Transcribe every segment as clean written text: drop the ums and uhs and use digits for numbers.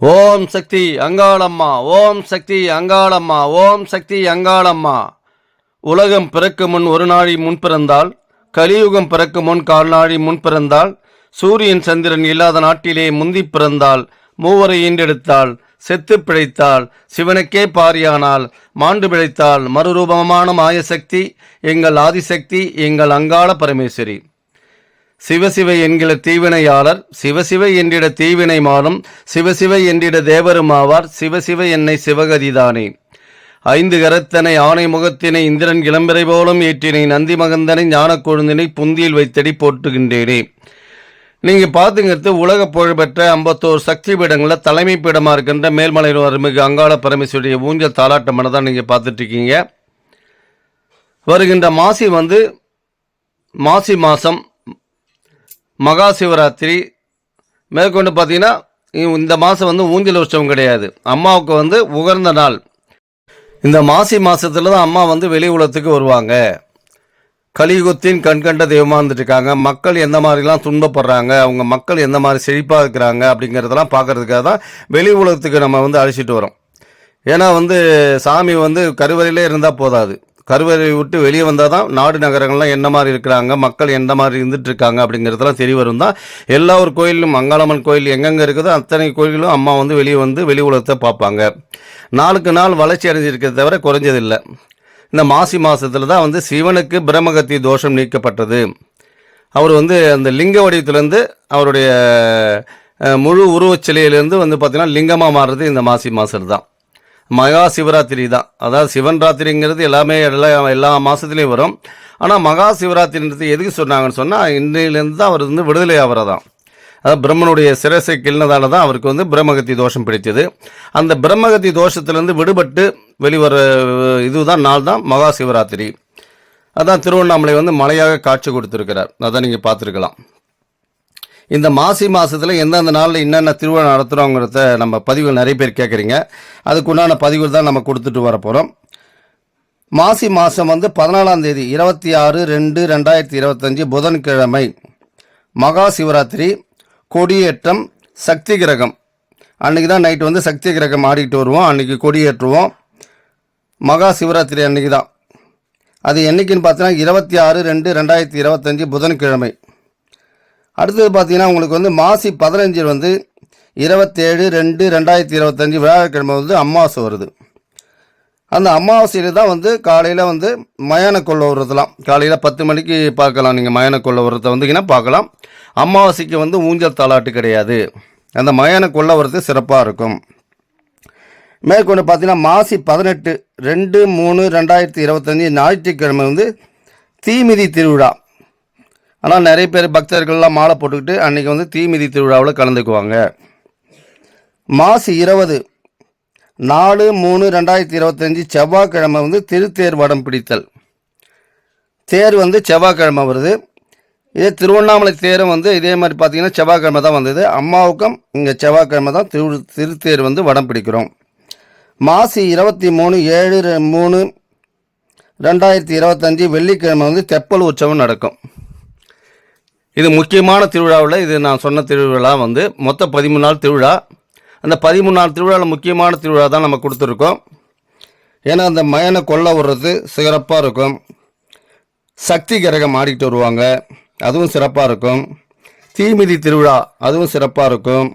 ஓம் சக்தி அங்காளம்மா, ஓம் சக்தி அங்காளம்மா, ஓம் சக்தி அங்காளம்மா. உலகம் பிறக்கும் முன் ஒரு நாழி முன் பிறந்தால், கலியுகம் பிறக்கும் முன் கால் நாழி முன் பிறந்தால், சூரியன் சந்திரன் இல்லாத நாட்டிலே முந்தி பிறந்தால், மூவரை ஈண்டெடுத்தால், செத்து பிழைத்தால், சிவனுக்கே பாரியானால், மாண்டு பிழைத்தால், மறுரூபமான மாயசக்தி எங்கள் ஆதிசக்தி, எங்கள் அங்காள பரமேஸ்வரி. சிவசிவ என்கிற தீவினையாளர், சிவசிவ என்றிட தீவினை மாறும், சிவசிவ என்றிட தேவருமாவார், சிவசிவ என்னை சிவகதிதானே. ஐந்து கரத்தனை ஆணை முகத்தினை இந்திரன் இளம்பிறை போலும் ஏற்றினை, நந்தி மகந்தனை ஞான கொழுந்தினை புந்தியில் வைத்தடி போட்டுகின்றேனே. நீங்கள் பார்த்துங்கிறது உலக புகழ்பெற்ற 51 சக்தி பீடங்களில் தலைமை பீடமாக இருக்கின்ற மேல்மலை அருள்மிகு அங்காள பரமேஸ்வரிய ஊஞ்சல் தாலாட்டமனை தான் நீங்கள் பார்த்துட்ருக்கீங்க. வருகின்ற மாசி மாதம் மகா சிவராத்திரி மேற்கொண்டு பார்த்தீங்கன்னா இந்த மாதம் ஊஞ்சல் உற்சவம் கிடையாது, அம்மாவுக்கு உகர்ந்த நாள். இந்த மாசி மாதத்தில் தான் அம்மா வெளி உலகத்துக்கு வருவாங்க. கலியுகத்தின் கண்கண்ட தெய்வமாக இருந்துட்டுருக்காங்க. மக்கள் எந்த மாதிரிலாம் துன்பப்படுறாங்க, அவங்க மக்கள் எந்த மாதிரி செழிப்பாக இருக்கிறாங்க அப்படிங்கிறதெல்லாம் பார்க்குறதுக்காக தான் வெளி உலகத்துக்கு நம்ம அழைச்சிட்டு வரோம். ஏன்னா சாமி கருவறையிலே இருந்தால் போதாது, கருவறை விட்டு வெளியே வந்தால் தான் நாடு நகரங்கள்லாம் என்ன மாதிரி இருக்கிறாங்க, மக்கள் எந்த மாதிரி இருந்துட்டு இருக்காங்க அப்படிங்கிறதெல்லாம் தெரிய வரும் தான். எல்லா ஒரு கோயிலும் அங்காளம்மன் கோயில் எங்கெங்கே இருக்குதோ அத்தனை கோயிலும் அம்மா வெளியே வெளி உலகத்தை பார்ப்பாங்க. நாளுக்கு நாள் வளர்ச்சி அடைஞ்சிருக்கிறத தவிர குறைஞ்சதில்லை. இந்த மாசி மாதத்தில் தான் சிவனுக்கு பிரம்மகத்தி தோஷம் நீக்கப்பட்டது. அவர் அந்த லிங்க வடிவத்திலேருந்து அவருடைய முழு உருவச்சிலையிலேருந்து பார்த்திங்கன்னா லிங்கமாக மாறுறது இந்த மாசி மாதம் தான். மகா சிவராத்திரி தான். அதாவது சிவன் ராத்திரிங்கிறது எல்லா மாதத்துலேயும் வரும். ஆனால் மகா சிவராத்திரின்றது எதுக்கு சொன்னாங்கன்னு சொன்னால், இன்றையிலேருந்து தான் அவர் விடுதலை ஆகிறதான். அதாவது பிரம்மனுடைய சிரசை கிள்ளதால தான் அவருக்கு பிரம்மகத்தி தோஷம் பிடித்தது. அந்த பிரம்மகத்தி தோஷத்திலேருந்து விடுபட்டு வெளிவர இதுதான் நாள் தான் மகா சிவராத்திரி. அதான் திருவண்ணாமலை மலையாக காட்சி கொடுத்துருக்கிறார். அதான் நீங்கள் பார்த்துருக்கலாம். இந்த மாசி மாதத்தில் எந்தெந்த நாளில் என்னென்ன திருவிழா நடத்துகிறோங்கிறத நம்ம பதிவுகள் நிறைய பேர் கேட்குறீங்க. அதுக்குண்டான பதிவுகள் தான் நம்ம கொடுத்துட்டு வர போகிறோம். மாசி மாதம் 14ஆம் தேதி 26/2/2025 புதன்கிழமை மகா சிவராத்திரி, கொடியேற்றம், சக்தி கிரகம். அன்றைக்கி தான் நைட்டு சக்தி கிரகம் ஆடிக்கிட்டு வருவோம். அன்றைக்கி கொடியேற்றுவோம். மகா சிவராத்திரி அன்றைக்கி தான். அது என்றைக்குன்னு பார்த்தீங்கன்னா 26/2/2025 புதன்கிழமை. அடுத்தது பார்த்தீங்கன்னா உங்களுக்கு மாசி 15 27/2/2025 வியாழக்கிழமை அமாவாசை வருது. அந்த அமாவாசையில் தான் காலையில் மயான கொள்ள விரதலாம். காலையில் 10 மணிக்கு பார்க்கலாம். நீங்கள் மயான கொள்ள விரதத்தை வந்தீங்கன்னா பார்க்கலாம். அமாவாசைக்கு ஊஞ்சல் தாலாட்டு கிடையாது. அந்த மயான கொள்ள விரதம் சிறப்பாக இருக்கும். மேற்கொண்டு பார்த்தீங்கன்னா மாசி 18/2/3/2025 ஞாயிற்றுக்கிழமை தீமிதி திருவிழா. ஆனால் நிறைய பேர் பக்தர்கள்லாம் மாலை போட்டுக்கிட்டு அன்றைக்கி தீமிதி திருவிழாவில் கலந்துக்குவாங்க. மாசி 20/4/3/2025 செவ்வாய்க்கிழமை திருத்தேர் வடம் பிடித்தல். தேர் செவ்வாய்க்கிழமை வருது. இதே திருவண்ணாமலை தேரும் இதே மாதிரி பார்த்தீங்கன்னா செவ்வாய்க்கிழமை தான் வந்தது. அம்மாவுக்கும் இங்கே செவ்வாய்க்கிழமை தான் திருத்தேர் வடம் பிடிக்கிறோம். மாசி 23/3/2025 வெள்ளிக்கிழமை தெப்பல் உற்சவம் நடக்கும். இது முக்கியமான திருவிழாவில் இது நான் சொன்ன திருவிழா மொத்தம் 13 நாள் திருவிழா. அந்த 13 நாள் திருவிழாவில் முக்கியமான திருவிழா தான் நம்ம கொடுத்துருக்கோம். ஏன்னா அந்த மயனை கொல்ல விடுறது சிறப்பாக இருக்கும். சக்தி கிரகம் ஆடிக்கிட்டு வருவாங்க, அதுவும் சிறப்பாக இருக்கும். தீமிதி திருவிழா அதுவும் சிறப்பாக இருக்கும்.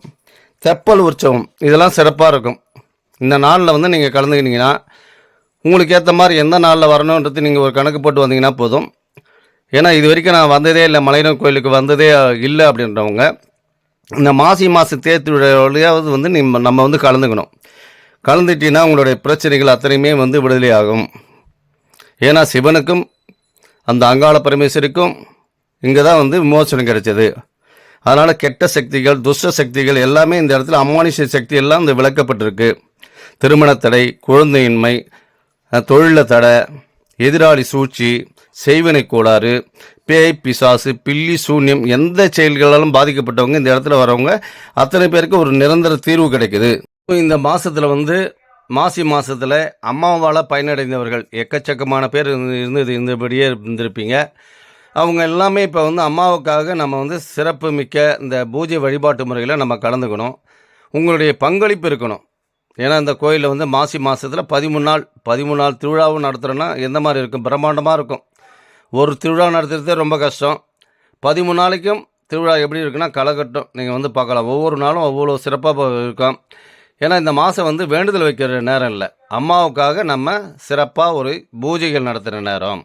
தெப்பல் உற்சவம் இதெல்லாம் சிறப்பாக இருக்கும். இந்த நாளில் நீங்கள் கலந்துக்கினீங்கன்னா உங்களுக்கு ஏற்ற மாதிரி எந்த நாளில் வரணுன்றது நீங்கள் ஒரு கணக்கு போட்டு வந்தீங்கன்னா போதும். ஏன்னா இது வரைக்கும் நான் வந்ததே இல்லை, மலையனூர் கோயிலுக்கு வந்ததே இல்லை அப்படின்றவங்க இந்த மாசி மாத தேர் திருவிழாவிலேயாவது நம்ம கலந்துக்கணும். கலந்துட்டிங்கன்னா உங்களுடைய பிரச்சனைகள் அத்தனையுமே விடுதலை ஆகும். ஏன்னா சிவனுக்கும் அந்த அங்காள பரமேஸ்வரிக்கும் இங்கே தான் விமோசனம் கிடைச்சது. அதனால் கெட்ட சக்திகள், துஷ்ட சக்திகள் எல்லாமே இந்த இடத்துல அமானுஷ சக்தி எல்லாம் விளக்கப்பட்டிருக்கு. திருமண தடை, குழந்தையின்மை, தொழில தடை, எதிராளி சூழ்ச்சி, செய்வினை கோளாறு, பேய் பிசாசு, பில்லி சூன்யம், எந்த செயல்களாலும் பாதிக்கப்பட்டவங்க இந்த இடத்துல வரவங்க அத்தனை பேருக்கு ஒரு நிரந்தர தீர்வு கிடைக்குது. இந்த மாதத்தில் மாசி மாதத்தில் அம்மாவால் பயனடைந்தவர்கள் எக்கச்சக்கமான பேர் இருந்தபடியே இருந்திருப்பீங்க. அவங்க எல்லாமே இப்போ அம்மாவுக்காக நம்ம சிறப்பு மிக்க இந்த பூஜை வழிபாட்டு முறையில் நம்ம கலந்துக்கணும். உங்களுடைய பங்களிப்பு இருக்கணும். ஏன்னா இந்த கோயிலில் வந்து மாசி மாதத்தில் 13 நாள் திருவிழாவும் நடத்துகிறோன்னா எந்த மாதிரி இருக்கும்? பிரம்மாண்டமாக இருக்கும். ஒரு திருவிழா நடத்துறதே ரொம்ப கஷ்டம். 13 நாளைக்கும் திருவிழா எப்படி இருக்குன்னா களைகட்டும். நீங்கள் வந்து பார்க்கலாம். ஒவ்வொரு நாளும் அவ்வளோ சிறப்பாக இருக்கும். ஏன்னா இந்த மாதம் வந்து வேண்டுதல் வைக்கிற நேரம் இல்லை, அம்மாவுக்காக நம்ம சிறப்பாக ஒரு பூஜைகள் நடத்துகிற நேரம்,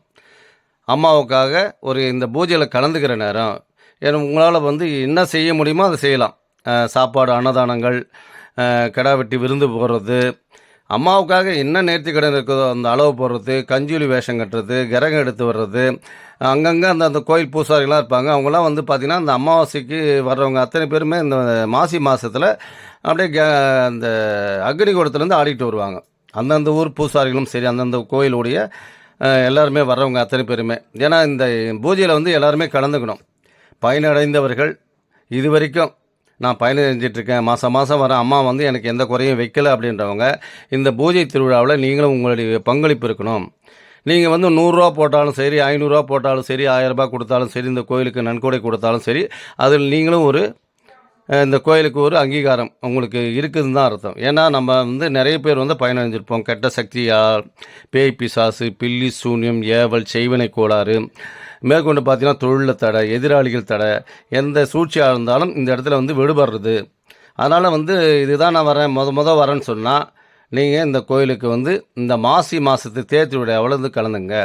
அம்மாவுக்காக ஒரு இந்த பூஜையில் கலந்துக்கிற நேரம். ஏன்னா உங்களால் வந்து என்ன செய்ய முடியுமோ அதை செய்யலாம். சாப்பாடு, அன்னதானங்கள், கிடா வெட்டி விருந்து போடுறது, அம்மாவுக்காக என்ன நேர்த்திக்கடன் இருக்குதோ அந்த அளவு போடுறது, கஞ்சுலி வேஷம் கட்டுறது, கிரகம் எடுத்து வர்றது, அங்கங்கே அந்த கோயில் பூசாரிகளாம் இருப்பாங்க. அவங்களாம் வந்து பார்த்திங்கன்னா அந்த அமாவாசைக்கு வர்றவங்க அத்தனை பேருமே இந்த மாசி மாதத்தில் அப்படியே அந்த அக்னிகூடத்துலேருந்து ஆடிட்டு வருவாங்க. அந்தந்த ஊர் பூசாரிகளும் சரி, அந்தந்த கோயிலுடைய எல்லாருமே வர்றவங்க அத்தனை பேருமே. ஏன்னா இந்த பூஜையில் வந்து எல்லாருமே கலந்துக்கணும். பயனடைந்தவர்கள் இது வரைக்கும் நான் பயணம் செஞ்சிட்ருக்கேன், மாதம் வர அம்மா வந்து எனக்கு எந்த குறையும் வைக்கலை அப்படின்றவங்க இந்த பூஜை திருவிழாவில் நீங்களும் உங்களுடைய பங்களிப்பு இருக்கணும். நீங்கள் வந்து 100 போட்டாலும் சரி, 500 போட்டாலும் சரி, 1000 கொடுத்தாலும் சரி, இந்த கோயிலுக்கு நன்கொடை கொடுத்தாலும் சரி, அதில் நீங்களும் ஒரு இந்த கோயிலுக்கு ஒரு அங்கீகாரம் உங்களுக்கு இருக்குதுன்னு தான் அர்த்தம். ஏன்னா நம்ம வந்து நிறைய பேர் வந்து பயனடைஞ்சிருப்போம். கெட்ட சக்தியால், பேய் பிசாசு, பில்லி சூன்யம், ஏவல், செய்வினை கோளாறு, மேற்கொண்டு பார்த்தீங்கன்னா தொழிலில் தடை, எதிராளிகள் தடை, எந்த சூழ்ச்சியாக இருந்தாலும் இந்த இடத்துல வந்து விடுபடுறது. அதனால் வந்து இதுதான் நான் வரேன் வரேன்னு சொன்னால் நீங்கள் இந்த கோயிலுக்கு வந்து இந்த மாசி மாதத்து தேர் திருவிழாவில் வந்து கலந்துங்க.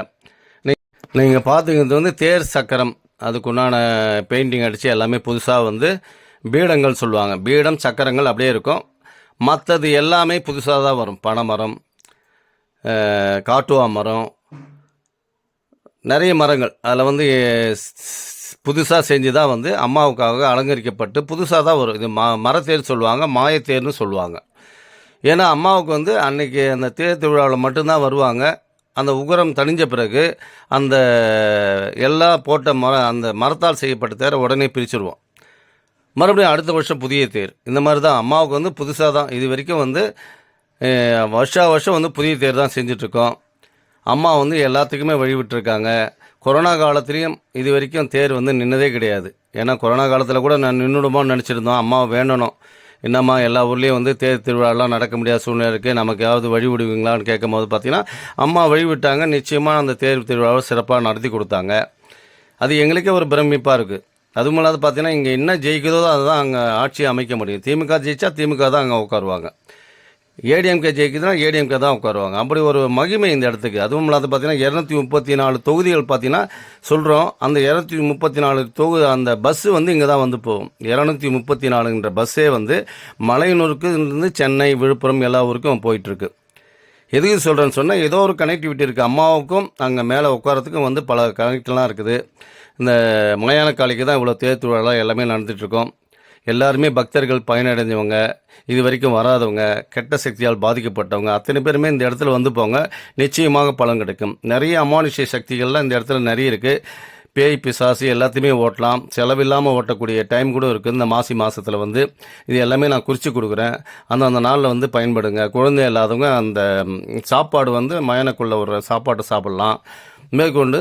நீங்கள் பார்த்துக்கிறது வந்து தேர் சக்கரம், அதுக்குண்டான பெயிண்டிங் அடித்து எல்லாமே புதுசாக வந்து பீடங்கள் சொல்லுவாங்க. பீடம், சக்கரங்கள் அப்படியே இருக்கும். மற்றது எல்லாமே புதுசாக தான் வரும். பனைமரம், காட்டுவா மரம், நிறைய மரங்கள் அதில் வந்து புதுசாக செஞ்சு தான் வந்து அம்மாவுக்காக அலங்கரிக்கப்பட்டு புதுசாக தான் வரும். இது மரத்தேர் சொல்லுவாங்க, மாயத்தேர்னு சொல்லுவாங்க. ஏன்னா அம்மாவுக்கு வந்து அன்றைக்கி அந்த தேர் திருவிழாவில் மட்டும்தான் வருவாங்க. அந்த உகரம் தணிஞ்ச பிறகு அந்த எல்லாம் போட்ட அந்த மரத்தால் செய்யப்பட்ட தேரை உடனே பிரிச்சுருவோம். மறுபடியும் அடுத்த வருஷம் புதிய தேர். இந்த மாதிரி தான் அம்மாவுக்கு வந்து புதுசாக தான் இது வரைக்கும் வந்து வருஷம் வந்து புதிய தேர் தான் செஞ்சிட்ருக்கோம். அம்மா வந்து எல்லாத்துக்குமே வழிவிட்டுருக்காங்க. கொரோனா காலத்துலேயும் இது வரைக்கும் தேர் வந்து நின்னதே கிடையாது. ஏன்னா கொரோனா காலத்தில் கூட நான் நின்றுடுமோன்னு நினச்சிருந்தோம். அம்மா வேண்டணும், என்னம்மா எல்லா ஊர்லேயும் வந்து தேர் திருவிழாலாம் நடக்க முடியாத சூழ்நிலை இருக்குது, நமக்கு ஏதாவது வழி விடுவீங்களான்னு கேட்கும் போது பார்த்தீங்கன்னா அம்மா வழிவிட்டாங்க. நிச்சயமாக அந்த தேர் திருவிழாவை சிறப்பாக நடத்தி கொடுத்தாங்க. அது எங்களுக்கே ஒரு பிரமிப்பாக இருக்குது. அதுவும் இல்லாத பார்த்தீங்கன்னா இங்கே என்ன ஜெயிக்குதோ அதுதான் அங்கே ஆட்சியை அமைக்க முடியும். திமுக ஜெயிச்சா திமுக தான் அங்கே உட்காருவாங்க, ஏடிஎம்கே ஜெயிக்குதுன்னா ஏடிஎம்கே தான் உட்காருவாங்க. அப்படி ஒரு மகிமை இந்த இடத்துக்கு. அதுவும் இல்லாத பார்த்தீங்கன்னா 234 தொகுதிகள் பார்த்தீங்கன்னா சொல்கிறோம். அந்த 234 தொகுதி அந்த பஸ்ஸு வந்து இங்கே தான் வந்து போகும். 234ன்ற பஸ்ஸே வந்து மலையனூருக்கு இருந்து சென்னை, விழுப்புரம் எல்லா ஊருக்கும் போயிட்டுருக்கு. எதுக்கு சொல்கிறேன்னு சொன்னால் ஏதோ ஒரு கனெக்டிவிட்டி இருக்குது. அம்மாவுக்கும் அங்கே மேலே உட்காரத்துக்கும் வந்து பல கனெக்டெலாம் இருக்குது. இந்த மலையான காளிக்கு தான் இவ்வளோ தேர் திருவிழா எல்லாமே நடந்துகிட்ருக்கோம். எல்லாருமே பக்தர்கள், பயனடைஞ்சவங்க, இது வரைக்கும் வராதவங்க, கெட்ட சக்தியால் பாதிக்கப்பட்டவங்க அத்தனை பேருமே இந்த இடத்துல வந்து போங்க, நிச்சயமாக பலன் கிடைக்கும். நிறைய அமானுஷ்ய சக்திகள்லாம் இந்த இடத்துல நிறைய இருக்குது. பேய் பிசாசு எல்லாத்தையுமே ஓட்டலாம், செலவில்லாமல் ஓட்டக்கூடிய டைம் கூட இருக்குது இந்த மாசி மாதத்தில் வந்து. இது எல்லாமே நான் குறித்து கொடுக்குறேன். அந்த நாளில் வந்து பயன்படுங்க. குழந்தை இல்லாதவங்க அந்த சாப்பாடு வந்து மயனக்குள்ள ஒரு சாப்பாட்டை சாப்பிட்லாம். மேற்கொண்டு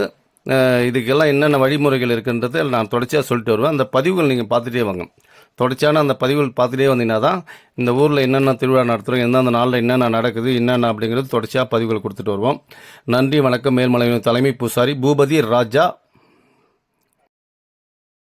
இதுக்கெல்லாம் என்னென்ன வழிமுறைகள் இருக்குன்றது நான் தொடர்ச்சியாக சொல்லிட்டு வருவேன். அந்த பதிவுகள் நீங்கள் பார்த்துட்டே வாங்க. தொடர்ச்சியான அந்த பதிவுகள் பார்த்துட்டே வந்தீங்கன்னா தான் இந்த ஊரில் என்னென்ன திருவிழா நடத்துகிறோம், எந்தெந்த நாளில் என்னென்ன நடக்குது, என்னென்ன அப்படிங்கிறது தொடர்ச்சியாக பதிவுகள் கொடுத்துட்டு வருவோம். நன்றி, வணக்கம். மேல்மலையின் தலைமை பூசாரி பூபதி ராஜா.